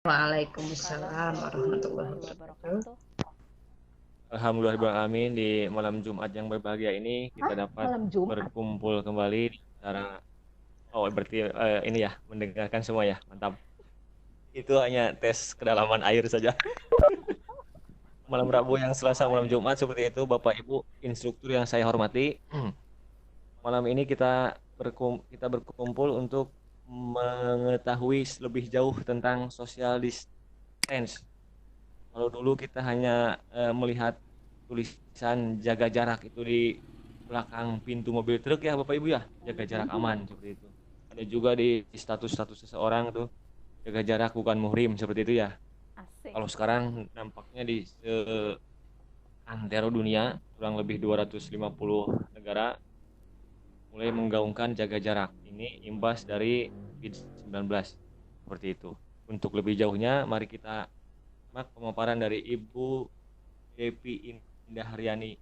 Waalaikumsalam Assalamualaikum warahmatullahi warahmatullahi wabarakatuh. wabarakatuh. Alhamdulillah di malam Jumat yang berbahagia ini kita Hah? dapat Malam Jumat? berkumpul kembali di acara. Oh, berarti ini ya mendengarkan semua ya, mantap. Itu hanya tes kedalaman air saja. Malam Rabu yang Selasa malam Jumat seperti itu, Bapak Ibu instruktur yang saya hormati. Malam ini kita berkumpul untuk mengetahui lebih jauh tentang social distance. Kalau dulu kita hanya melihat tulisan jaga jarak itu di belakang pintu mobil truk ya Bapak Ibu ya, jaga jarak aman seperti itu. Ada juga di status-status seseorang tuh jaga jarak bukan muhrim seperti itu ya. Asik. Kalau sekarang nampaknya di seantero dunia kurang lebih 250 negara mulai menggaungkan jaga jarak. Ini imbas dari COVID-19 seperti itu. Untuk lebih jauhnya mari kita simak pemaparan dari Ibu Devi Indaharyani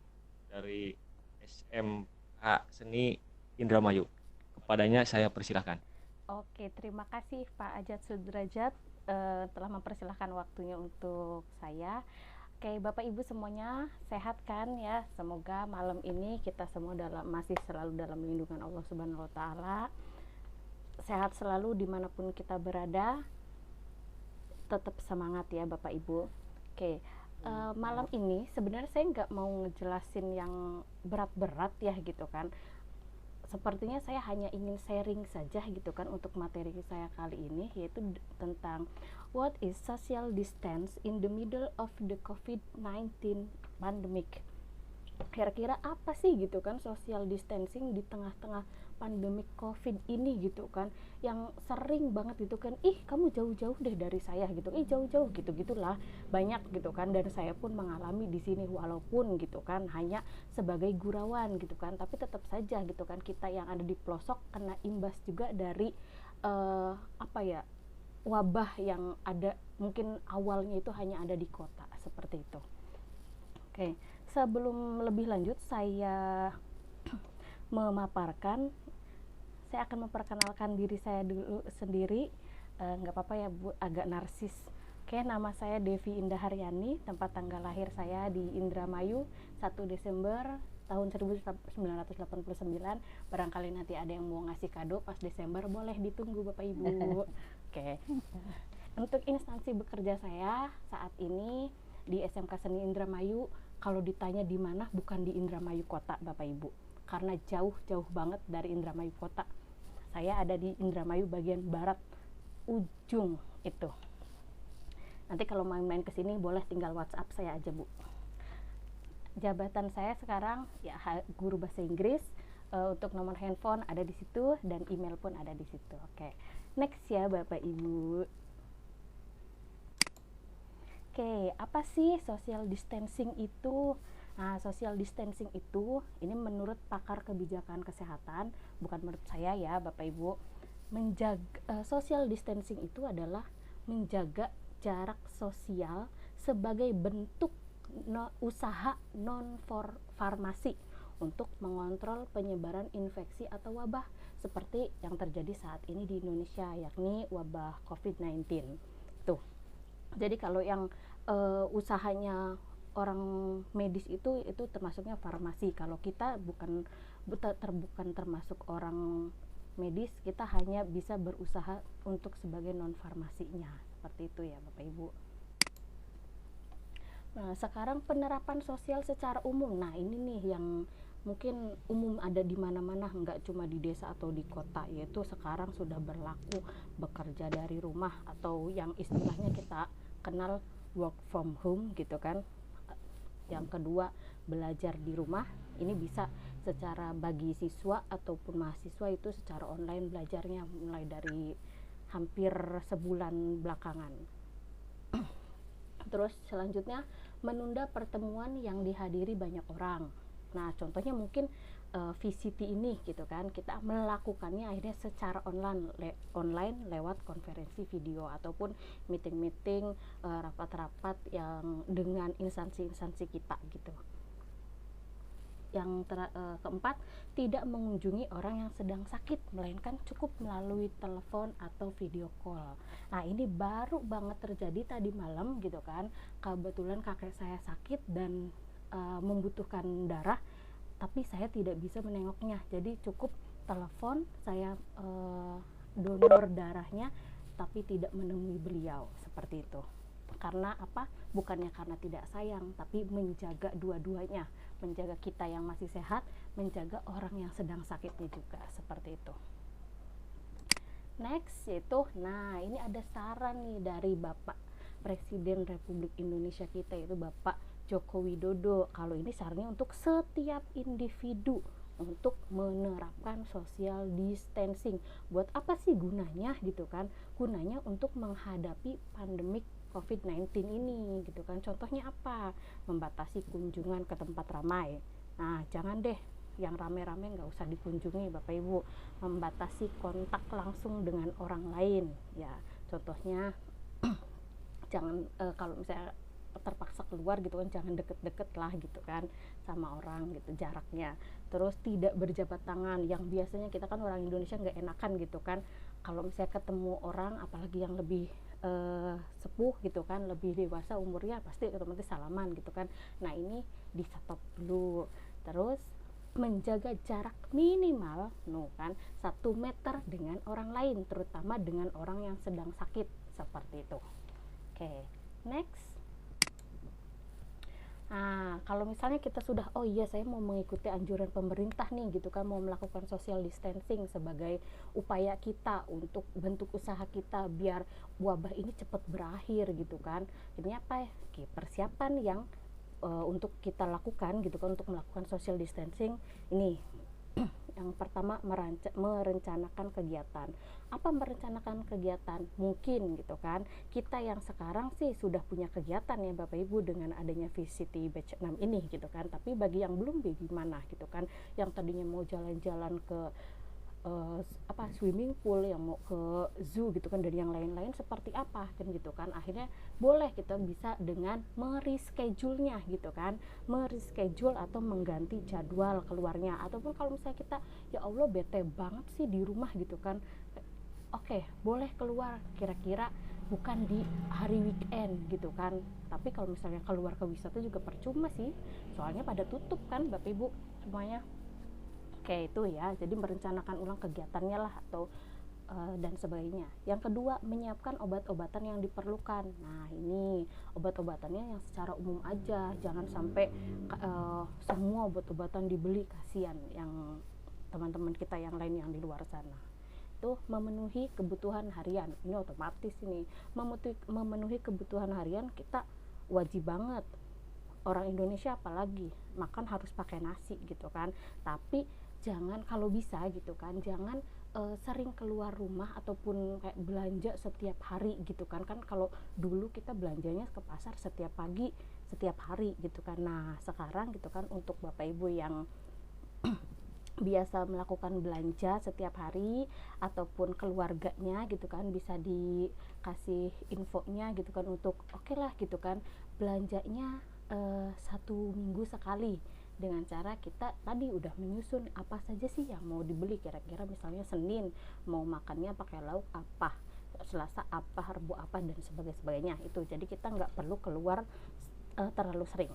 dari SMK Seni Indramayu. Kepadanya saya persilahkan. Oke, terima kasih Pak Ajat Sudrajat telah mempersilahkan waktunya untuk saya. Oke, Bapak Ibu semuanya sehat kan ya? Semoga malam ini kita semua masih selalu dalam lindungan Allah Subhanahu wa taala. Sehat selalu dimanapun kita berada. Tetap semangat ya Bapak Ibu. Oke, malam ini sebenarnya saya nggak mau ngejelasin yang berat-berat ya gitu kan. Sepertinya saya hanya ingin sharing saja gitu kan untuk materi saya kali ini, yaitu tentang what is social distance in the middle of the COVID-19 pandemic. Kira-kira apa sih gitu kan social distancing di tengah-tengah pandemik COVID ini gitu kan, yang sering banget gitu kan, ih kamu jauh-jauh deh dari saya gitu, ih jauh-jauh gitu gitulah banyak gitu kan, dan saya pun mengalami di sini walaupun gitu kan hanya sebagai gurauan gitu kan, tapi tetap saja gitu kan kita yang ada di pelosok kena imbas juga dari apa ya, wabah yang ada mungkin awalnya itu hanya ada di kota seperti itu. Oke, sebelum lebih lanjut saya memaparkan, saya akan memperkenalkan diri saya dulu sendiri. Nggak apa-apa ya Bu, agak narsis. Oke, nama saya Devi Indaharyani, tempat tanggal lahir saya di Indramayu 1 Desember tahun 1989. Barangkali nanti ada yang mau ngasih kado pas Desember, boleh ditunggu Bapak Ibu. Oke. Untuk instansi bekerja saya saat ini di SMK Seni Indramayu, kalau ditanya di mana, bukan di Indramayu Kota Bapak Ibu, karena jauh-jauh banget dari Indramayu Kota. Saya ada di Indramayu bagian barat ujung itu. Nanti kalau main-main ke sini boleh tinggal WhatsApp saya aja Bu. Jabatan saya sekarang ya guru bahasa Inggris. Untuk nomor handphone ada di situ dan email pun ada di situ. Oke, next ya Bapak Ibu. Oke, apa sih social distancing itu? Nah, social distancing itu ini menurut pakar kebijakan kesehatan, bukan menurut saya ya Bapak Ibu. Social distancing itu adalah menjaga jarak sosial sebagai bentuk usaha non farmasi untuk mengontrol penyebaran infeksi atau wabah seperti yang terjadi saat ini di Indonesia, yakni wabah COVID-19. Tuh. Jadi kalau yang usahanya orang medis itu termasuknya farmasi. Kalau kita bukan termasuk orang medis, kita hanya bisa berusaha untuk sebagai non farmasinya. Seperti itu ya Bapak Ibu. Nah, sekarang penerapan sosial secara umum. Nah, ini nih yang mungkin umum ada di mana-mana, nggak cuma di desa atau di kota, yaitu sekarang sudah berlaku bekerja dari rumah atau yang istilahnya kita kenal work from home gitu kan. Yang kedua, belajar di rumah. Ini bisa secara bagi siswa ataupun mahasiswa itu secara online belajarnya mulai dari hampir sebulan belakangan. Terus selanjutnya menunda pertemuan yang dihadiri banyak orang. Nah, contohnya mungkin VCT ini gitu kan, kita melakukannya akhirnya secara online lewat konferensi video ataupun meeting-meeting, rapat-rapat yang dengan instansi-instansi kita gitu. keempat, tidak mengunjungi orang yang sedang sakit, melainkan cukup melalui telepon atau video call. Nah, ini baru banget terjadi tadi malam gitu kan. Kebetulan kakek saya sakit dan membutuhkan darah, tapi saya tidak bisa menengoknya. Jadi cukup telepon, saya donor darahnya, tapi tidak menemui beliau, seperti itu. Karena apa? Bukannya karena tidak sayang, tapi menjaga dua-duanya, menjaga kita yang masih sehat, menjaga orang yang sedang sakitnya juga, seperti itu. Next yaitu, nah ini ada saran nih dari Bapak Presiden Republik Indonesia kita, yaitu Bapak Joko Widodo. Kalau ini sarannya untuk setiap individu untuk menerapkan social distancing. Buat apa sih gunanya gitu kan? Gunanya untuk menghadapi pandemik COVID-19 ini gitu kan. Contohnya apa? Membatasi kunjungan ke tempat ramai. Nah, jangan deh yang rame-rame, nggak usah dikunjungi Bapak Ibu. Membatasi kontak langsung dengan orang lain ya. Contohnya jangan kalau misalnya terpaksa keluar gitu kan, jangan deket-deket lah gitu kan sama orang gitu, jaraknya. Terus tidak berjabat tangan, yang biasanya kita kan orang Indonesia nggak enakan gitu kan kalau misalnya ketemu orang, apalagi yang lebih sepuh gitu kan, lebih dewasa umurnya, pasti otomatis salaman gitu kan. Nah, ini di stop dulu. Terus menjaga jarak minimal kan 1 meter dengan orang lain, terutama dengan orang yang sedang sakit, seperti itu. Oke, next. Nah, kalau misalnya kita sudah, oh iya saya mau mengikuti anjuran pemerintah nih gitu kan, mau melakukan social distancing sebagai upaya kita untuk bentuk usaha kita biar wabah ini cepat berakhir gitu kan. Ini apa ya? Persiapan yang untuk kita lakukan gitu kan untuk melakukan social distancing ini. Yang pertama, merencanakan kegiatan. Apa merencanakan kegiatan? Mungkin gitu kan, kita yang sekarang sih sudah punya kegiatan ya Bapak Ibu dengan adanya VCT Batch 6 ini gitu kan. Tapi bagi yang belum, bagaimana gitu kan, yang tadinya mau jalan-jalan ke swimming pool, yang mau ke zoo gitu kan, dan yang lain-lain seperti apa kan gitu kan. Akhirnya boleh kita bisa dengan mereschedule-nya gitu kan, mereschedule atau mengganti jadwal keluarnya. Ataupun kalau misalnya kita, ya Allah bete banget sih di rumah gitu kan, oke, boleh keluar kira-kira bukan di hari weekend gitu kan. Tapi kalau misalnya keluar ke wisata juga percuma sih, soalnya pada tutup kan Bapak Ibu semuanya. Oke, itu ya, jadi merencanakan ulang kegiatannya lah atau dan sebagainya. Yang kedua, menyiapkan obat-obatan yang diperlukan. Nah, ini obat-obatannya yang secara umum aja, jangan sampai semua obat-obatan dibeli, kasihan yang teman-teman kita yang lain yang di luar sana. Itu memenuhi kebutuhan harian, ini otomatis ini memenuhi kebutuhan harian kita wajib banget. Orang Indonesia apalagi makan harus pakai nasi gitu kan. Tapi jangan, kalau bisa gitu kan, jangan sering keluar rumah ataupun kayak belanja setiap hari gitu kan. Kan kalau dulu kita belanjanya ke pasar setiap pagi, setiap hari gitu kan. Nah, sekarang gitu kan untuk Bapak Ibu yang biasa melakukan belanja setiap hari ataupun keluarganya gitu kan, bisa dikasih infonya gitu kan untuk oke lah gitu kan, belanjanya 1 minggu sekali, dengan cara kita tadi udah menyusun apa saja sih yang mau dibeli. Kira-kira misalnya Senin mau makannya pakai lauk apa, Selasa apa, Rabu apa, dan sebagainya itu. Jadi kita nggak perlu keluar terlalu sering.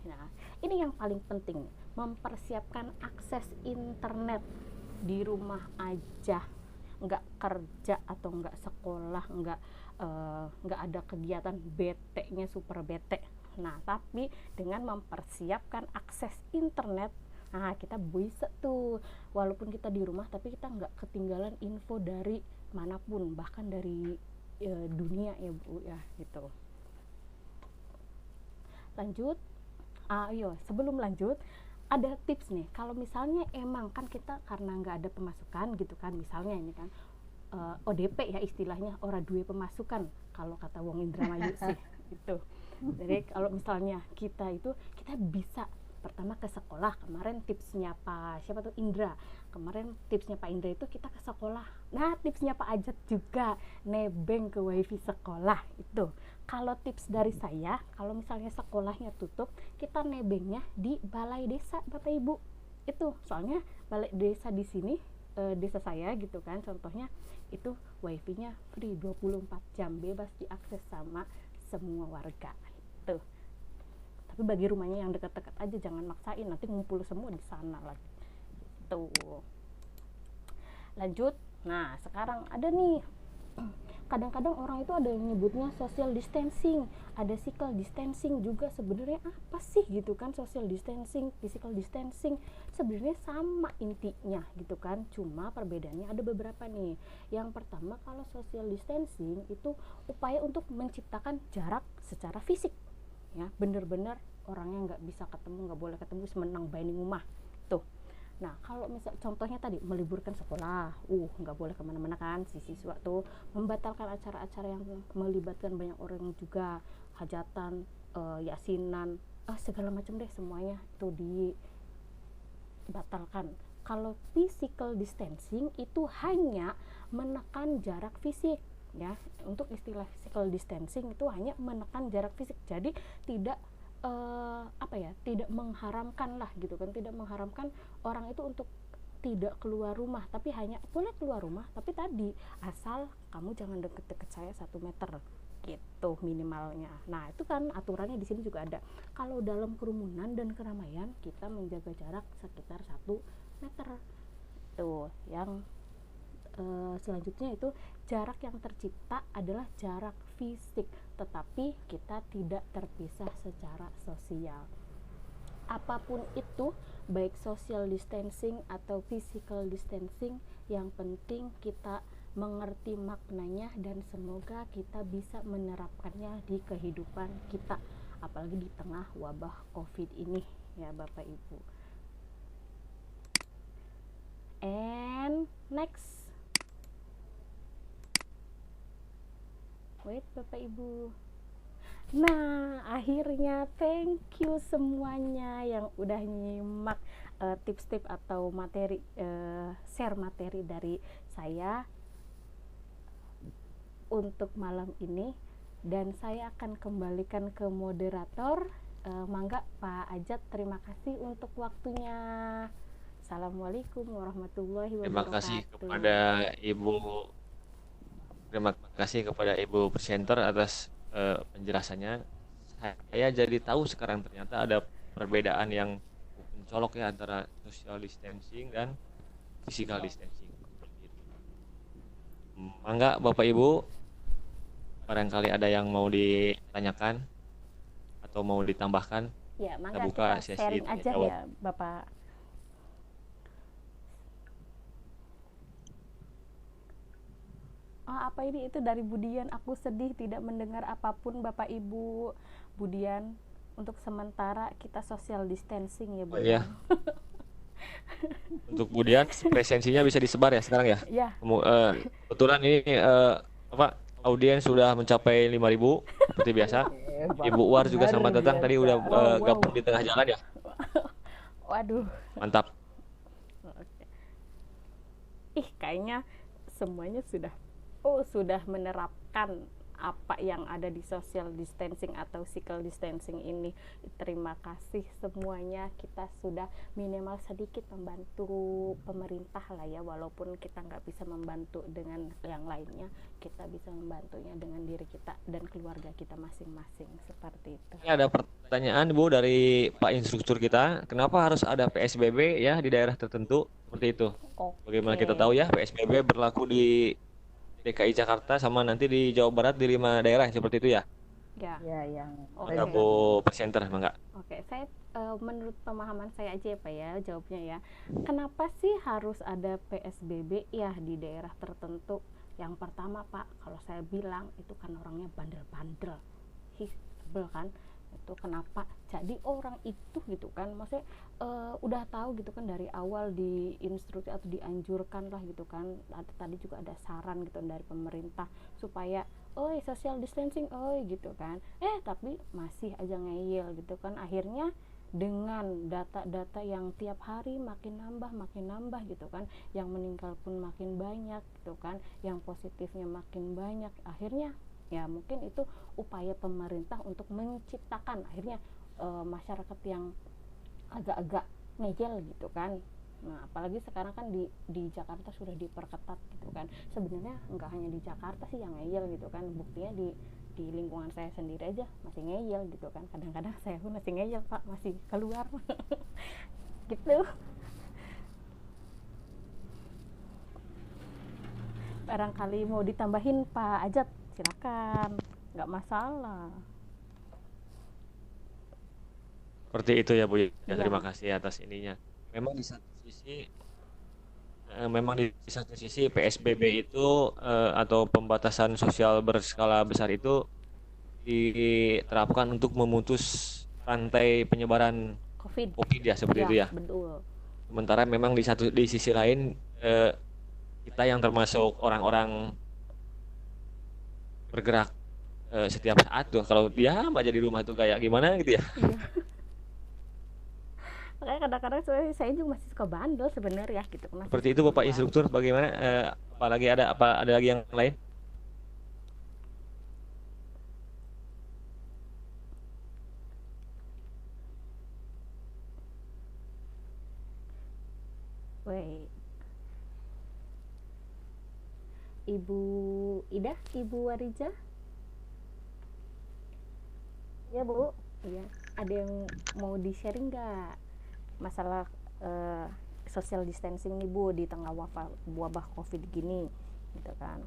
Nah, ini yang paling penting, mempersiapkan akses internet di rumah aja, nggak kerja atau nggak sekolah, nggak ada kegiatan, bete-nya super bete. Nah, tapi dengan mempersiapkan akses internet, nah kita bisa tuh, walaupun kita di rumah tapi kita nggak ketinggalan info dari manapun, bahkan dari dunia ya Bu ya gitu. Lanjut. Sebelum lanjut, ada tips nih. Kalau misalnya emang kan kita karena nggak ada pemasukan gitu kan, misalnya ini kan ODP ya istilahnya, ora duwe pemasukan kalau kata wong Indramayu sih gitu. Jadi kalau misalnya kita bisa pertama ke sekolah. Kemarin tipsnya siapa tuh, Indra. Kemarin tipsnya Pak Indra itu kita ke sekolah. Nah, tipsnya Pak Ajat juga, nebeng ke wifi sekolah itu. Kalau tips dari saya, kalau misalnya sekolahnya tutup, kita nebengnya di balai desa Bapak Ibu. Itu soalnya balai desa di sini, desa saya gitu kan, contohnya itu wifi-nya free 24 jam, bebas diakses sama semua warga. Tuh. Tapi bagi rumahnya yang dekat-dekat aja, jangan maksain, nanti ngumpul semua di sana lagi. Tuh. Lanjut. Nah, sekarang ada nih, kadang-kadang orang itu ada yang nyebutnya social distancing, ada physical distancing juga. Sebenarnya apa sih gitu kan, social distancing, physical distancing, sebenarnya sama intinya gitu kan, cuma perbedaannya ada beberapa nih. Yang pertama, kalau social distancing itu upaya untuk menciptakan jarak secara fisik, ya bener-bener orangnya nggak bisa ketemu, nggak boleh ketemu, semenang bayi rumah tuh. Nah, kalau misal contohnya tadi meliburkan sekolah, nggak boleh kemana-mana kan, si siswa tuh membatalkan acara-acara yang melibatkan banyak orang juga, hajatan, yasinan, segala macam deh, semuanya itu dibatalkan. Kalau physical distancing itu hanya menekan jarak fisik, ya. Untuk istilah physical distancing itu hanya menekan jarak fisik, jadi tidak tidak mengharamkan lah gitu kan, tidak mengharamkan orang itu untuk tidak keluar rumah, tapi hanya boleh keluar rumah, tapi tadi asal kamu jangan deket-deket saya 1 meter gitu minimalnya. Nah, itu kan aturannya di sini juga ada. Kalau dalam kerumunan dan keramaian kita menjaga jarak sekitar 1 meter. Tuh, yang selanjutnya itu jarak yang tercipta adalah jarak fisik, tetapi kita tidak terpisah secara sosial. Apapun itu, baik social distancing atau physical distancing, yang penting kita mengerti maknanya dan semoga kita bisa menerapkannya di kehidupan kita, apalagi di tengah wabah COVID ini ya Bapak Ibu. And next, wait Bapak Ibu. Nah, akhirnya thank you semuanya yang udah nyimak tips-tips atau materi, share materi dari saya untuk malam ini, dan saya akan kembalikan ke moderator. Mangga Pak Ajat, terima kasih untuk waktunya. Assalamualaikum warahmatullahi wabarakatuh. Terima kasih kepada Ibu presenter atas penjelasannya. Saya jadi tahu sekarang ternyata ada perbedaan yang mencolok ya antara social distancing dan physical distancing. Mangga Bapak Ibu, barangkali ada yang mau ditanyakan atau mau ditambahkan. Ya, mangga buka kita sesi sharing aja jawab. ya Bapak. Apa ini, itu dari Budian, aku sedih tidak mendengar apapun Bapak Ibu. Budian, untuk sementara kita social distancing ya Budian. Iya. Untuk Budian presensinya bisa disebar ya sekarang ya. Ya. Kebetulan ini audiens sudah mencapai 5.000 seperti biasa. Ibu Uwar juga selamat datang, tadi udah gabung di tengah jalan ya. Waduh. Mantap. Kayaknya semuanya sudah menerapkan apa yang ada di social distancing atau physical distancing ini. Terima kasih semuanya, kita sudah minimal sedikit membantu pemerintah lah ya, walaupun kita nggak bisa membantu dengan yang lainnya, kita bisa membantunya dengan diri kita dan keluarga kita masing-masing, seperti itu. Ini ada pertanyaan Bu dari Pak Instruktur kita, kenapa harus ada PSBB ya di daerah tertentu seperti itu? Bagaimana kita tahu ya PSBB berlaku di DKI Jakarta sama nanti di Jawa Barat di 5 daerah seperti itu ya? Ya. Yang Bu presenter, enggak? Oke, saya menurut pemahaman saya aja ya Pak ya jawabnya ya. Kenapa sih harus ada PSBB ya di daerah tertentu? Yang pertama Pak, kalau saya bilang itu kan orangnya bandel-bandel, sebel kan? Itu kenapa jadi orang itu gitu kan, maksudnya udah tahu gitu kan dari awal diinstruksi atau dianjurkan lah gitu kan, tadi juga ada saran gitu dari pemerintah supaya social distancing gitu kan, tapi masih aja ngeyel gitu kan. Akhirnya dengan data-data yang tiap hari makin nambah gitu kan, yang meninggal pun makin banyak gitu kan, yang positifnya makin banyak, akhirnya Ya mungkin itu upaya pemerintah untuk menciptakan akhirnya masyarakat yang agak-agak ngeyel gitu kan. Nah, apalagi sekarang kan di Jakarta sudah diperketat gitu kan. Sebenarnya nggak hanya di Jakarta sih yang ngeyel gitu kan. Buktinya di lingkungan saya sendiri aja masih ngeyel gitu kan. Kadang-kadang saya pun masih ngeyel, Pak, masih keluar. Gitu. Barangkali mau ditambahin Pak Ajat, silakan. Nggak masalah. Seperti itu ya Bu ya. Terima Iya. kasih atas ininya. Memang di satu sisi memang di satu sisi PSBB itu atau pembatasan sosial berskala besar itu diterapkan untuk memutus rantai penyebaran COVID. COVID ya seperti Ya, itu ya. betul. Sementara memang di sisi lain kita yang termasuk orang-orang bergerak setiap saat tuh kalau diam aja di rumah tuh kayak gimana gitu ya. Iya. Makanya kadang-kadang saya juga masih suka bandel sebenarnya gitu, masih Seperti itu suka Bapak keluar. instruktur bagaimana apalagi ada lagi yang lain? Wait. Ibu Ida, Ibu Warija? Ya Bu, Iya. Ada yang mau di-sharing nggak masalah eh, social distancing nih Bu di tengah wabah COVID gini gitu kan?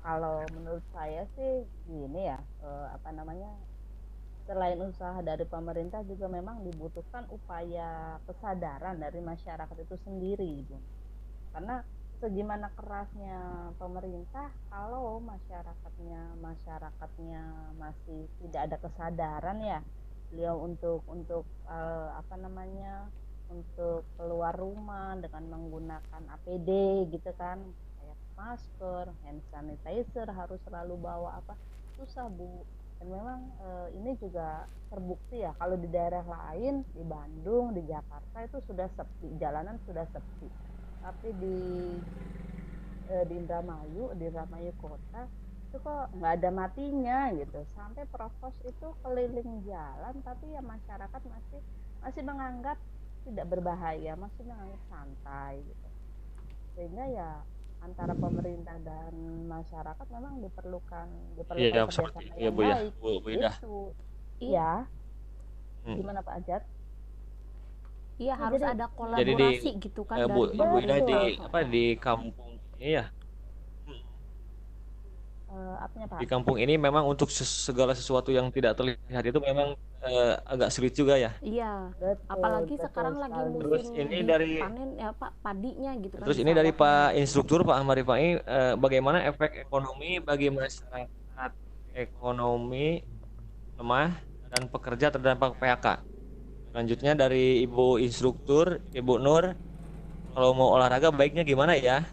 kalau menurut saya sih gini ya, apa namanya, selain usaha dari pemerintah juga memang dibutuhkan upaya kesadaran dari masyarakat itu sendiri, Bu. Karena segimana kerasnya pemerintah, kalau masyarakatnya masih tidak ada kesadaran ya, beliau untuk apa namanya, untuk keluar rumah dengan menggunakan APD gitu kan, kayak masker, hand sanitizer harus selalu bawa, apa, susah Bu. Dan memang ini juga terbukti ya, kalau di daerah lain, di Bandung, di Jakarta itu sudah sepi, jalanan sudah sepi, tapi di Indramayu kota itu kok nggak ada matinya gitu, sampai provos itu keliling jalan, tapi ya masyarakat masih masih menganggap tidak berbahaya, masih menganggap santai gitu. Sehingga ya antara pemerintah dan masyarakat memang diperlukan Iya diperlukan seperti kerjasama iya yang Bu ya, baik Bu Ida. itu. Iya. Ya, Hmm. gimana Pak Ajat? Iya, Ya, harus jadi ada Jadi di kolaborasi gitu kan Bu, dari Bu Ida di pemerintah. betul. apa di kampung ini ya. Apanya Di Pak? kampung ini memang untuk segala sesuatu yang tidak terlihat itu memang agak sulit juga ya. Iya, Betul, apalagi betul sekarang lagi sekali. Terus musim ini dari dipanen ya Pak, padinya gitu kan Terus di ini dari sawahnya Pak gitu. Instruktur Pak Ahmad Rifai, bagaimana efek ekonomi bagi masyarakat ekonomi lemah dan pekerja terdampak PHK? Selanjutnya dari Ibu Instruktur, Ibu Nur, kalau mau olahraga baiknya gimana ya?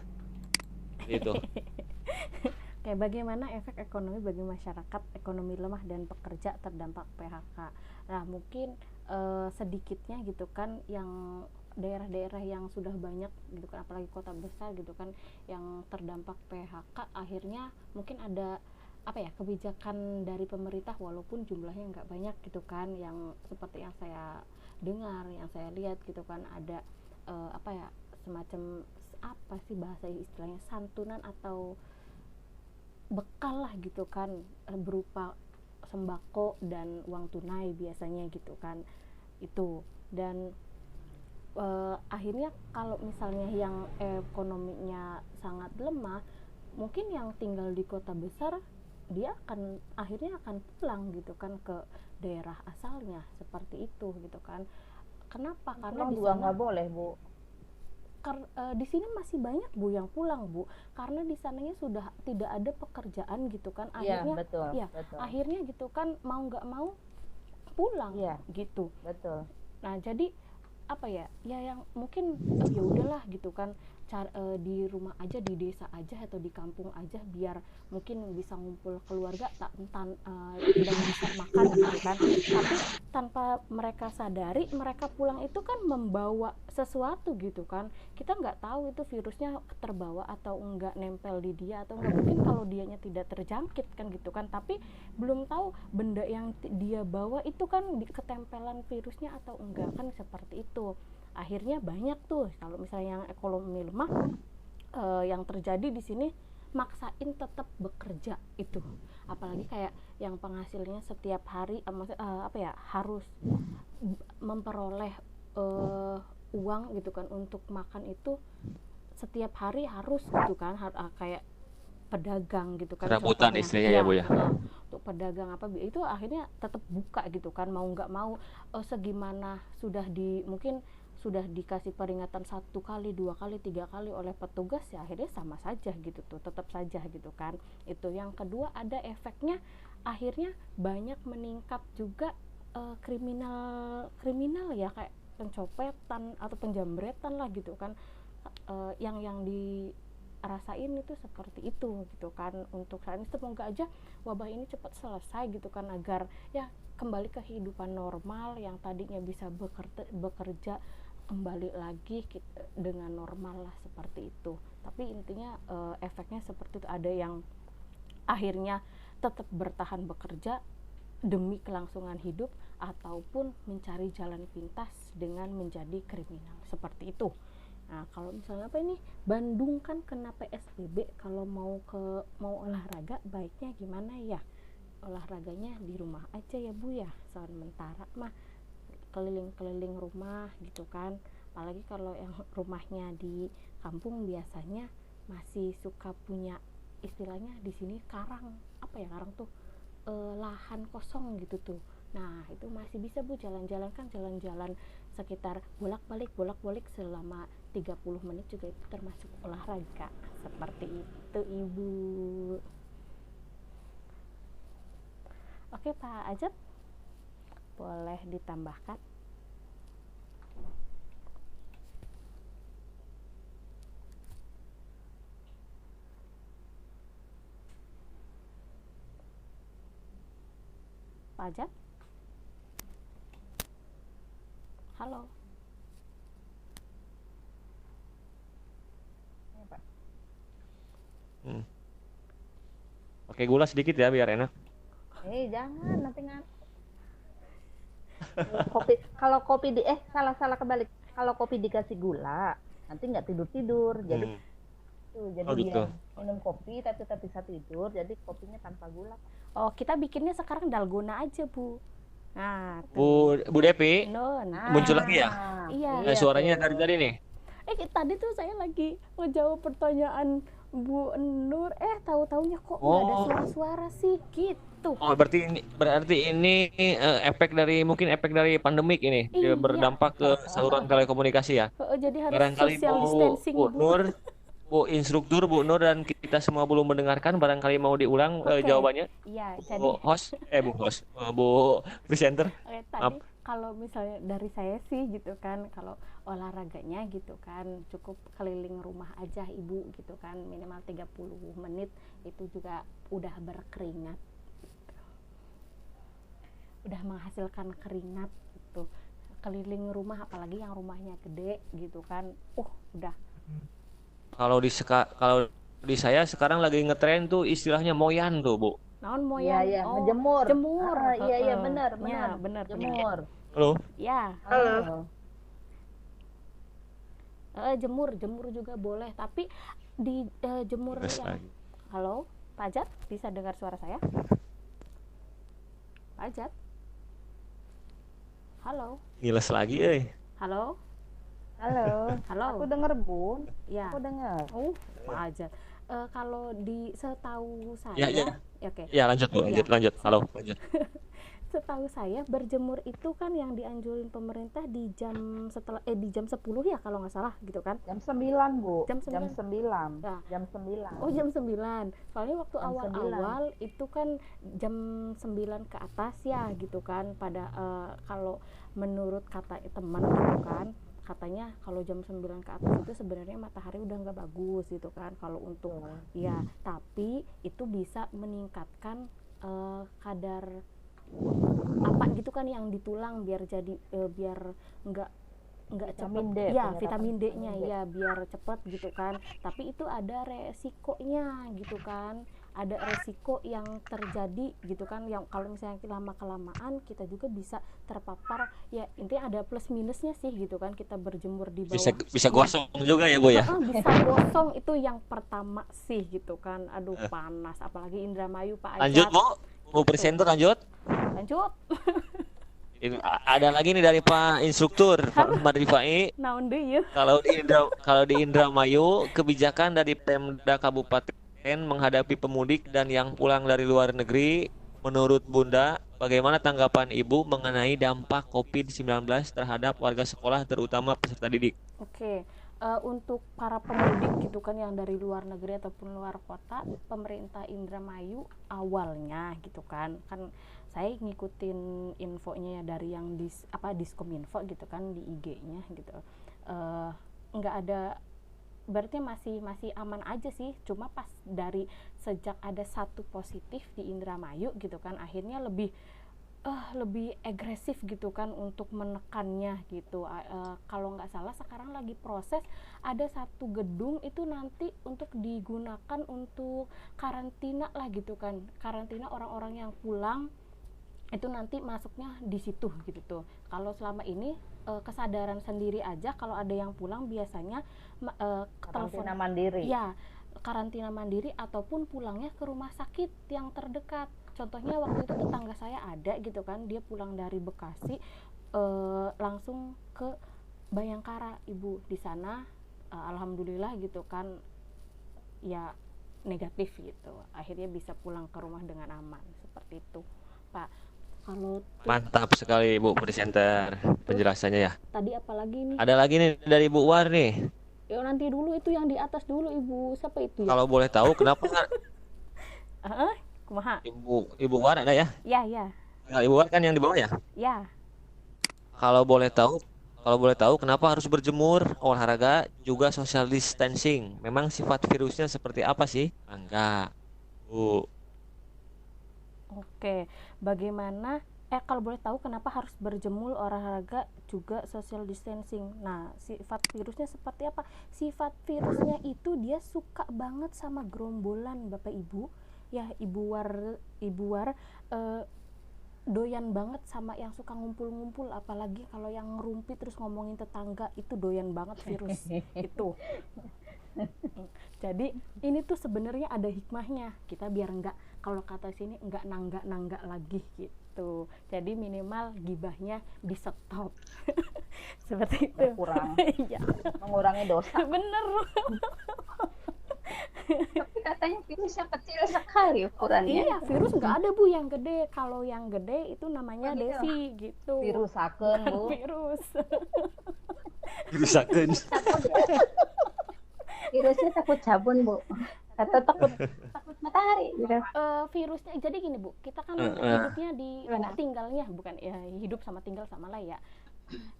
Itu. Kayak bagaimana efek ekonomi bagi masyarakat ekonomi lemah dan pekerja terdampak PHK. Nah, mungkin sedikitnya gitu kan yang daerah-daerah yang sudah banyak gitu kan, apalagi kota besar gitu kan yang terdampak PHK, akhirnya mungkin ada apa ya, kebijakan dari pemerintah walaupun jumlahnya nggak banyak gitu kan, yang seperti yang saya dengar, yang saya lihat gitu kan, ada apa ya, semacam apa sih bahasa istilahnya, santunan atau bekal lah gitu kan, berupa sembako dan uang tunai biasanya gitu kan itu. Dan akhirnya kalau misalnya yang ekonominya sangat lemah, mungkin yang tinggal di kota besar dia akhirnya akan pulang gitu kan ke daerah asalnya, seperti itu gitu kan. Kenapa? Karena Pulang di juga sana nggak boleh Bu. di sini masih banyak Bu yang pulang Bu, karena di sananya sudah tidak ada pekerjaan gitu kan, Iya akhirnya betul, ya betul. akhirnya gitu kan mau nggak mau pulang Iya gitu. betul. Nah jadi apa ya, ya yang mungkin ya udahlah gitu kan, di rumah aja, di desa aja atau di kampung aja, biar mungkin bisa ngumpul keluarga dan bisa makan gitu kan. Tapi tanpa mereka sadari, mereka pulang itu kan membawa sesuatu gitu kan. Kita nggak tahu itu virusnya terbawa atau enggak, nempel di dia atau enggak. Mungkin kalau dianya tidak terjangkit kan gitu kan, tapi belum tahu benda yang dia bawa itu kan ketempelan virusnya atau enggak, kan seperti itu. Akhirnya banyak tuh kalau misalnya yang ekonomi lemah, yang terjadi di sini maksain tetap bekerja itu, apalagi kayak yang penghasilannya setiap hari harus memperoleh uang gitu kan untuk makan itu setiap hari harus gitu kan, kayak pedagang gitu kan, Serabutan contohnya. istilahnya ya Bu ya. Untuk pedagang itu akhirnya tetap buka gitu kan, mau nggak mau, segimana mungkin sudah dikasih peringatan 1 kali, 2 kali, 3 kali oleh petugas, ya akhirnya sama saja gitu tuh, tetap saja gitu kan. Itu yang kedua, ada efeknya, akhirnya banyak meningkat juga kriminal ya, kayak pencopetan atau penjambretan lah gitu kan, yang dirasain itu seperti itu gitu kan. Untuk saat ini semoga aja wabah ini cepat selesai gitu kan, agar ya kembali ke kehidupan normal, yang tadinya bisa bekerja kembali lagi dengan normal lah, seperti itu. Tapi intinya efeknya seperti itu, ada yang akhirnya tetap bertahan bekerja demi kelangsungan hidup ataupun mencari jalan pintas dengan menjadi kriminal, seperti itu. Nah, kalau misalnya Bandung kan kena PSBB, kalau mau olahraga baiknya gimana ya? Olahraganya di rumah aja ya Bu ya, sementara mah keliling-keliling rumah gitu kan. Apalagi kalau yang rumahnya di kampung biasanya masih suka punya, istilahnya di sini karang tuh, lahan kosong gitu tuh. Nah, itu masih bisa Bu jalan-jalan sekitar bolak-balik selama 30 menit juga itu termasuk olahraga. Seperti itu Ibu. Oke Pak Ajat, boleh ditambahkan? Pak Ajat? Halo. Pakai gula sedikit ya biar enak. Jangan nanti kalau kopi salah kebalik. Kalau kopi dikasih gula, nanti nggak tidur. Jadi jadi gitu. dia minum kopi tapi bisa tidur. Jadi kopinya tanpa gula. Oh, kita bikinnya sekarang dalgona aja Bu. Nah, Bu Depi, muncul lagi ya? Iya. Suaranya dari tadi nih. Tadi tuh saya lagi ngejawab pertanyaan Bu Nur, tahu-taunya kok nggak ada suara-suara sih gitu. Oh, berarti ini efek dari pandemik ini. Dia berdampak ke saluran telekomunikasi ya. Jadi harus barangkali social distancing Bu Nur, Bu Instruktur, Bu Nur dan kita semua belum mendengarkan, barangkali mau diulang jawabannya. Iya, Bu presenter. Tadi kalau misalnya dari saya sih gitu kan, kalau olahraganya gitu kan cukup keliling rumah aja Ibu gitu kan, minimal 30 menit itu juga udah berkeringat gitu. Udah menghasilkan keringat gitu. Keliling rumah, apalagi yang rumahnya gede gitu kan. Udah. Kalau di saya sekarang lagi ngetren tuh istilahnya moyan tuh, Bu. Naon moyan? Iya, ngejemur. Jemur. Iya, benar. Jemur. Halo. Ya. Halo. Jemur juga boleh, tapi di jemur yang... Halo, Pak Ajat, bisa dengar suara saya? Pak Ajat? Halo. Ngiles lagi, Halo. Aku dengar Bun. Ya. Aku dengar. Pak Ajat. Kalau setahu saya, Oke. Ya, lanjut Bu, lanjut. Halo, lanjut. Setahu saya berjemur itu kan yang dianjurin pemerintah di jam 10 ya kalau nggak salah gitu kan. Jam 9 Bu. Jam 9. Nah. Jam 9. Oh, jam 9. Soalnya waktu awal-awal itu kan jam 9 ke atas ya gitu kan, pada kalau menurut kata teman gitu kan, katanya kalau jam 9 ke atas itu sebenarnya matahari udah nggak bagus gitu kan kalau untuk ya, tapi itu bisa meningkatkan kadar apa gitu kan yang di tulang biar jadi biar nggak cepet Vitamin D, ya, penyerapan vitamin D-nya vitamin D. ya biar cepet gitu kan, tapi itu ada resikonya gitu kan, ada resiko yang terjadi gitu kan, yang kalau misalnya lama kelamaan kita juga bisa terpapar ya, intinya ada plus minusnya sih gitu kan, kita berjemur di Bisa bawah bisa gosong juga ya Bu ya. bisa gosong itu yang pertama sih gitu kan, aduh panas apalagi Indramayu Pak Lanjut Ajat. Bu, Bu presenter lanjut. Lanjut. Ini ada lagi nih dari Pak Instruktur Pak Ahmad Rifai. Naon deui yeuh. Kalau di Indramayu, kebijakan dari Pemda Kabupaten menghadapi pemudik dan yang pulang dari luar negeri, menurut Bunda, bagaimana tanggapan Ibu mengenai dampak COVID-19 terhadap warga sekolah terutama peserta didik? Oke, untuk para pemudik gitu kan yang dari luar negeri ataupun luar kota, pemerintah Indramayu awalnya gitu kan saya ngikutin infonya ya dari yang Diskominfo gitu kan di IG-nya gitu, nggak ada, berarti masih aman aja sih, cuma pas dari sejak ada satu positif di Indramayu gitu kan akhirnya lebih agresif gitu kan untuk menekannya gitu. Kalau nggak salah sekarang lagi proses ada satu gedung itu nanti untuk digunakan untuk karantina lah gitu kan, karantina orang-orang yang pulang itu nanti masuknya di situ gitu tuh. Kalau selama ini kesadaran sendiri aja, kalau ada yang pulang biasanya Karantina telepon mandiri. ya, karantina mandiri ataupun pulangnya ke rumah sakit yang terdekat. Contohnya waktu itu tetangga saya ada gitu kan, dia pulang dari Bekasi langsung ke Bayangkara Ibu, di sana alhamdulillah gitu kan ya negatif gitu, akhirnya bisa pulang ke rumah dengan aman seperti itu Pak. Kalau Mantap sekali Bu presenter penjelasannya ya. tadi apalagi nih, Ada lagi nih dari Bu War nih. yuk nanti dulu itu yang di atas dulu Ibu, siapa itu ya? Kalau boleh tahu kenapa Kumaha? Ibu War ada ya? Ya Nah, Ibu War kan yang di bawah ya? ya. Kalau boleh tahu kenapa harus berjemur, olahraga, juga social distancing? Memang sifat virusnya seperti apa sih? Enggak. Bu. Oke, bagaimana kalau boleh tahu kenapa harus berjemur, olahraga, juga social distancing? Nah, sifat virusnya seperti apa? Sifat virusnya itu dia suka banget sama gerombolan Bapak Ibu. Ya, Ibu War doyan banget sama yang suka ngumpul-ngumpul, apalagi kalau yang ngerumpi terus ngomongin tetangga, itu doyan banget virus itu. Jadi ini tuh sebenarnya ada hikmahnya, kita biar enggak, kalau kata sini enggak nanggak lagi gitu, jadi minimal gibahnya di stop. Seperti itu. Berkurang. Iya, Mengurangi dosa. bener. Tapi katanya virusnya kecil sekali ukurannya. Iya, virus nggak ada Bu yang gede, kalau yang gede itu namanya Oh, gitu. Desi gitu. Virusakeun, Bu. Virus. Dirusakeun. Virusnya takut sabun, Bu. Atau takut matahari gitu. Virusnya jadi gini Bu, kita kan Heeh. hidupnya di Gimana? tinggalnya bukan ya, hidup sama tinggal sama lah ya,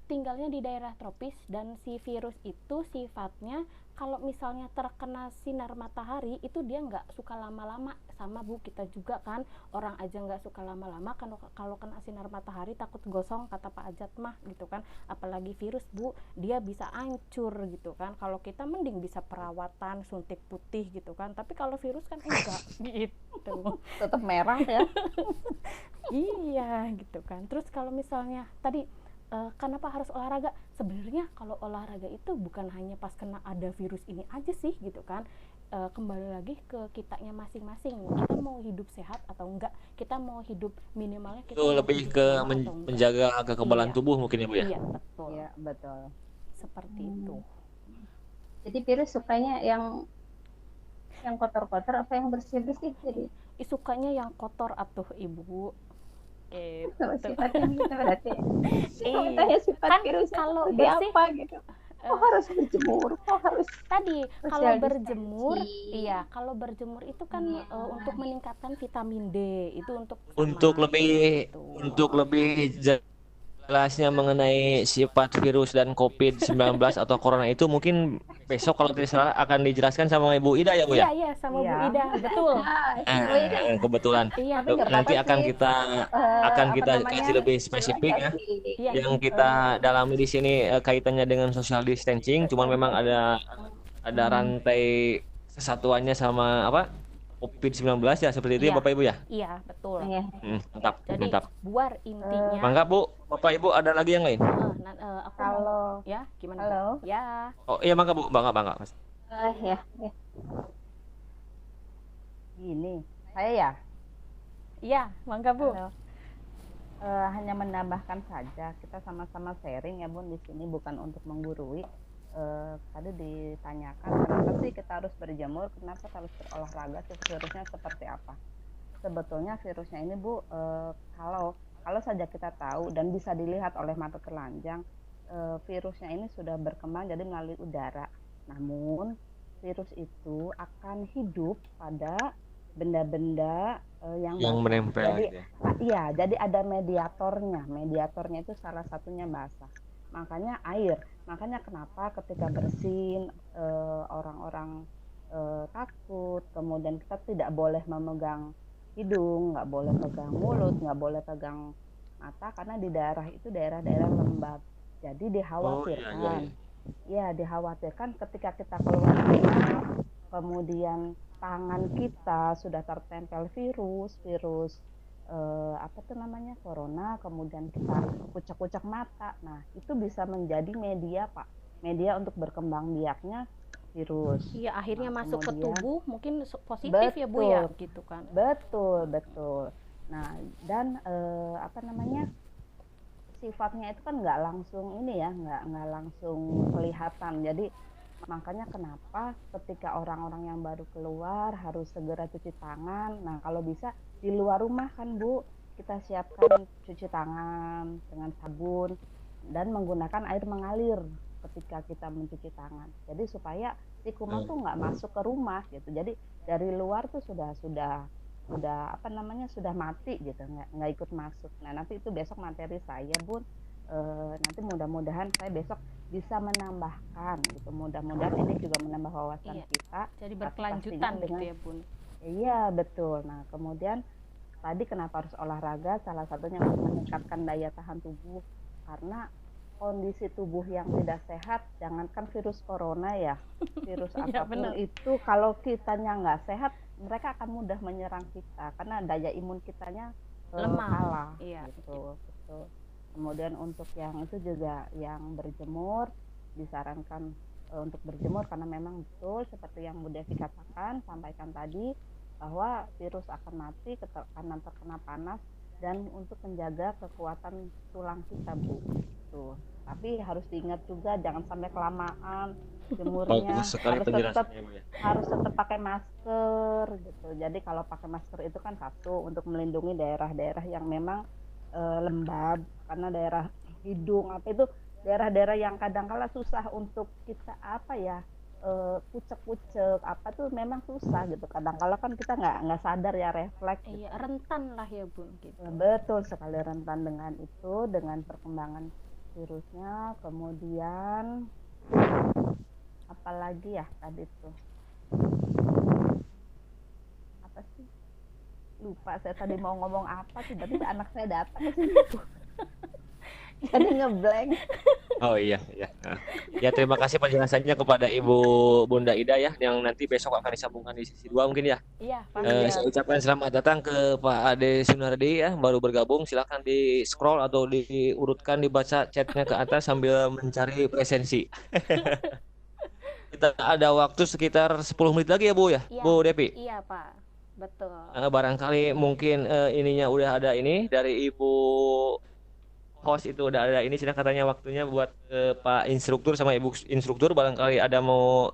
tinggalnya di daerah tropis, dan si virus itu sifatnya kalau misalnya terkena sinar matahari itu dia nggak suka lama-lama, sama Bu kita juga kan, orang aja nggak suka lama-lama kan, kalau kena sinar matahari takut gosong kata Pak Ajat mah gitu kan, apalagi virus Bu, dia bisa hancur gitu kan. Kalau kita mending bisa perawatan, suntik putih gitu kan, tapi kalau virus kan enggak gitu. Tetap merah ya. Iya gitu kan. Terus kalau misalnya tadi kenapa harus olahraga? Sebenarnya kalau olahraga itu bukan hanya pas kena ada virus ini aja sih gitu kan. Kembali lagi ke kitanya masing-masing. Kita mau hidup sehat atau enggak? Kita mau hidup minimalnya kita Itu mau lebih hidup ke lama atau enggak? menjaga kekebalan Iya. tubuh mungkin ya Bu ya. Iya betul. Iya, betul. Seperti itu. Jadi virus sukanya yang kotor-kotor apa yang bersih-bersih, jadi Sukanya yang kotor atuh Ibu. sama sifatnya gitu berarti. Iya. Kalau tanya sifat Kan virusnya kalau seperti bersih, apa gitu. Kok harus berjemur? Kok harus tadi kalau social berjemur, distancing? iya kalau berjemur itu kan untuk meningkatkan vitamin D, itu untuk Untuk sama, lebih gitu. untuk lebih jelas kelasnya mengenai sifat virus dan COVID-19 atau corona itu mungkin besok kalau tidak salah akan dijelaskan sama Ibu Ida ya Bu Iya, ya? iya, sama Bu Iya. Ida, betul. Kebetulan Iya, Tapi nggak nanti apa-apa akan sih. kita kasih lebih spesifik ya. iya. Yang kita dalami di sini kaitannya dengan social distancing, cuman memang ada rantai kesatuannya sama apa? COVID-19 ya seperti itu ya Iya. Bapak Ibu ya? Iya, betul. Iya. Mantap, Jadi mantap. buar intinya. Mangga Bu, Bapak Ibu ada lagi yang lain? Aku Kalau ya gimana? halo, Ya, Oh iya mangga Bu, bangga Mas. Ya. gini, saya ya iya, mangga Bu. halo. Hanya menambahkan saja, kita sama-sama sharing ya Bun di sini, bukan untuk menggurui. Tadi ditanyakan kenapa sih kita harus berjemur, kenapa harus berolahraga, virusnya seperti apa? Sebetulnya virusnya ini Bu, kalau saja kita tahu dan bisa dilihat oleh mata telanjang, virusnya ini sudah berkembang jadi melalui udara. Namun virus itu akan hidup pada benda-benda yang Yang basah. menempel Jadi gitu ya. iya, jadi ada mediatornya. Mediatornya itu salah satunya basah. Makanya air. Makanya kenapa ketika bersin orang-orang takut. Kemudian kita tidak boleh memegang hidung, nggak boleh pegang mulut, nggak boleh pegang mata karena di daerah itu daerah-daerah lembab. Jadi dikhawatirkan, ya dikhawatirkan ketika kita keluar rumah, kemudian tangan kita sudah tertempel virus apa tuh namanya corona, kemudian kita kucek-kucek mata. Nah itu bisa menjadi media Pak, media untuk berkembang biaknya virus. Iya, akhirnya Nah, masuk ke kemudian- tubuh mungkin positif ya Bu ya, Betul. gitu kan. Betul. Nah dan apa namanya sifatnya itu kan nggak langsung ini ya, nggak langsung kelihatan. Jadi makanya kenapa ketika orang-orang yang baru keluar harus segera cuci tangan. Nah kalau bisa di luar rumah kan Bu, kita siapkan cuci tangan dengan sabun dan menggunakan air mengalir ketika kita mencuci tangan. Jadi supaya si kuman tuh nggak masuk ke rumah gitu. Jadi dari luar tuh sudah apa namanya sudah mati gitu, nggak ikut masuk. Nah nanti itu besok materi saya Bun. Nanti mudah-mudahan saya besok bisa menambahkan gitu. Mudah-mudahan ini juga menambah wawasan Iya. kita. Jadi Tapi berkelanjutan pastinya gitu dengan ya Bun. Iya betul. Nah kemudian tadi kenapa harus olahraga? Salah satunya untuk meningkatkan daya tahan tubuh, karena kondisi tubuh yang tidak sehat, jangankan virus corona ya, virus Iya, apapun benar. itu kalau kitanya nggak sehat, mereka akan mudah menyerang kita karena daya imun kitanya Lemah. kalah. Iya. Gitu. Kemudian untuk yang itu juga yang berjemur disarankan untuk berjemur karena memang betul seperti yang Bu Devi katakan, sampaikan tadi bahwa virus akan mati karena terkena panas dan untuk menjaga kekuatan tulang kita Bu. Tuh. Tapi harus diingat juga jangan sampai kelamaan jemurnya, Bagus sekali penjelasannya Bu ya. harus tetap pakai masker gitu. Jadi kalau pakai masker itu kan satu untuk melindungi daerah-daerah yang memang lembab, karena daerah hidung apa itu daerah-daerah yang kadang-kala susah untuk kita apa ya kucek-kucek apa tuh memang susah gitu. Kadang-kala kan kita nggak sadar ya refleks. Iya, rentan lah ya Bun gitu. Betul sekali rentan dengan itu, dengan perkembangan virusnya. Kemudian apalagi ya tadi tuh apa sih, lupa saya tadi mau ngomong apa sih, tapi anak saya datang ke sini jadi ngeblank. Oh iya. Ya terima kasih penjelasannya kepada Ibu Bunda Ida ya, yang nanti besok akan disambungkan di sesi 2 mungkin ya. Iya, Pak. Saya ucapkan selamat datang ke Pak Ade Sunardi ya, baru bergabung. Silakan di scroll atau diurutkan, dibaca chatnya ke atas sambil mencari presensi. Kita ada waktu sekitar 10 menit lagi ya Bu ya, Iya. Bu Devi. Iya, Pak. Betul. Barangkali mungkin ininya udah ada ini dari Ibu host itu udah ada ini, sudah katanya waktunya buat Pak instruktur sama Ibu instruktur barangkali ada mau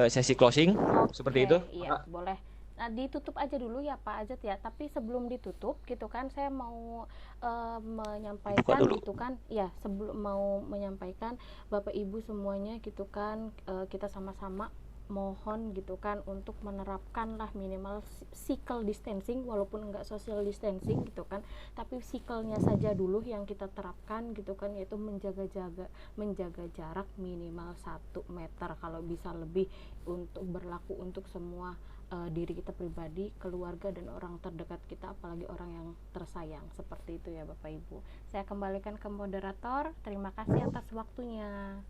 sesi closing seperti itu. Iya, boleh. Nah, ditutup aja dulu ya Pak Ajat ya. Tapi sebelum ditutup gitu kan, saya mau menyampaikan gitu kan. Ya, sebelum mau menyampaikan Bapak Ibu semuanya gitu kan, kita sama-sama mohon gitu kan untuk menerapkan lah minimal physical distancing, walaupun enggak social distancing gitu kan, tapi physical-nya saja dulu yang kita terapkan gitu kan, yaitu menjaga jarak minimal 1 meter, kalau bisa lebih, untuk berlaku untuk semua diri kita pribadi, keluarga, dan orang terdekat kita, apalagi orang yang tersayang. Seperti itu ya Bapak Ibu. Saya kembalikan ke moderator. Terima kasih atas waktunya.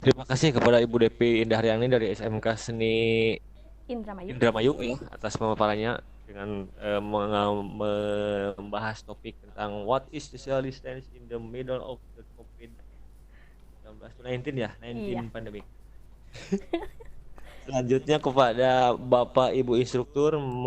Terima kasih kepada Ibu Depi Indaharyani dari SMK Seni Indramayu. Indramayu ya, atas pemaparannya dengan membahas topik tentang what is social distance in the middle of the COVID-19 ya, 19 Iya. pandemic. Selanjutnya kepada Bapak Ibu instruktur